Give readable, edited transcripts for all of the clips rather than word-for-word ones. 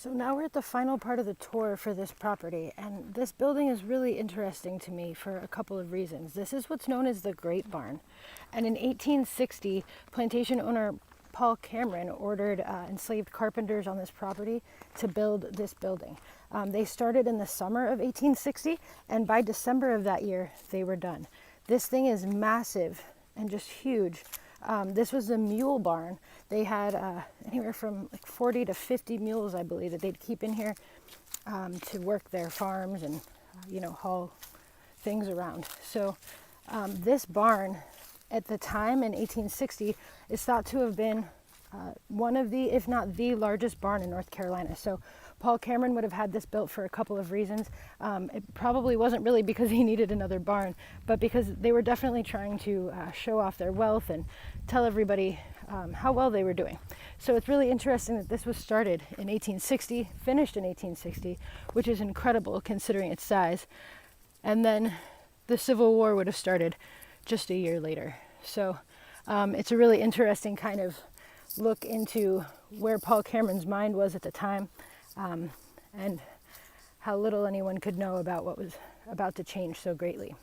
So now we're at the final part of the tour for this property, and this building is really interesting to me for a couple of reasons. This is what's known as the Great Barn, and in 1860, plantation owner Paul Cameron ordered enslaved carpenters on this property to build this building. They started in the summer of 1860, and by December of that year, they were done. This thing is massive and just huge. This was the mule barn. They had anywhere from like 40 to 50 mules, I believe, that they'd keep in here to work their farms and, haul things around. So this barn at the time in 1860 is thought to have been one of the, if not the largest barn in North Carolina. So Paul Cameron would have had this built for a couple of reasons. It probably wasn't really because he needed another barn, but because they were definitely trying to show off their wealth and tell everybody how well they were doing. So it's really interesting that this was started in 1860, finished in 1860, which is incredible considering its size. And then the Civil War would have started just a year later. So it's a really interesting kind of look into where Paul Cameron's mind was at the time, and how little anyone could know about what was about to change so greatly.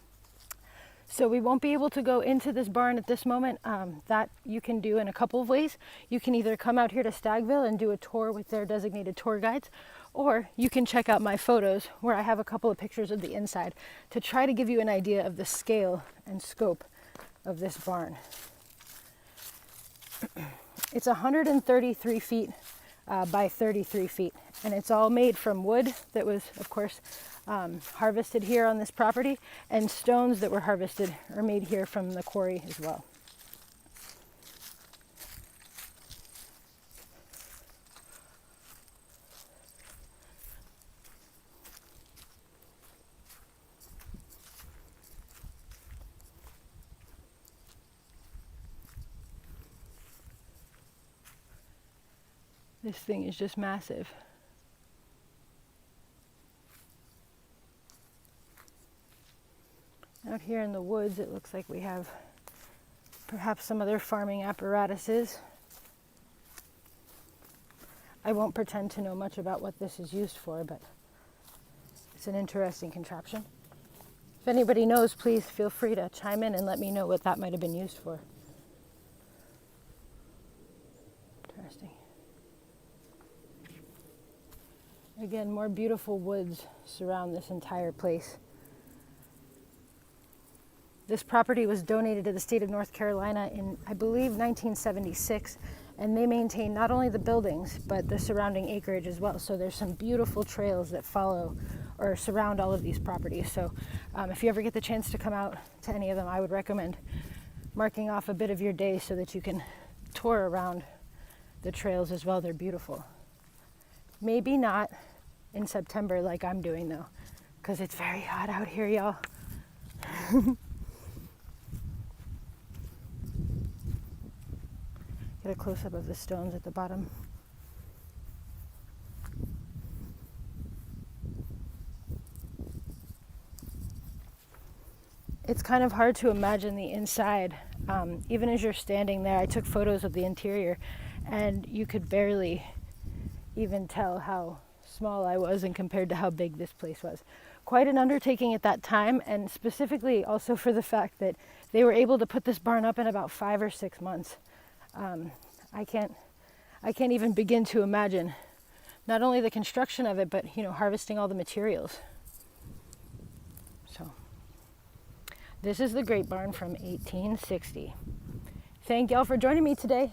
So we won't be able to go into this barn at this moment. That you can do in a couple of ways. You can either come out here to Stagville and do a tour with their designated tour guides, or you can check out my photos where I have a couple of pictures of the inside to try to give you an idea of the scale and scope of this barn. It's 133 feet by 33 feet, and it's all made from wood that was, of course, harvested here on this property, and stones that were harvested or made here from the quarry as well. This thing is just massive. Out here in the woods, it looks like we have perhaps some other farming apparatuses. I won't pretend to know much about what this is used for, but it's an interesting contraption. If anybody knows, please feel free to chime in and let me know what that might have been used for. Interesting. Again, more beautiful woods surround this entire place. This property was donated to the state of North Carolina in, I believe, 1976, and they maintain not only the buildings, but the surrounding acreage as well. So there's some beautiful trails that follow or surround all of these properties. So if you ever get the chance to come out to any of them, I would recommend marking off a bit of your day so that you can tour around the trails as well. They're beautiful. Maybe not in September like I'm doing though, because it's very hot out here, y'all. Get a close-up of the stones at the bottom. It's kind of hard to imagine the inside. Even as you're standing there, I took photos of the interior, and you could barely even tell how small I was and compared to how big this place was. Quite an undertaking at that time, and specifically also for the fact that they were able to put this barn up in about 5 or 6 months. I can't even begin to imagine not only the construction of it, but harvesting all the materials. So this is the Great Barn from 1860. Thank y'all for joining me today.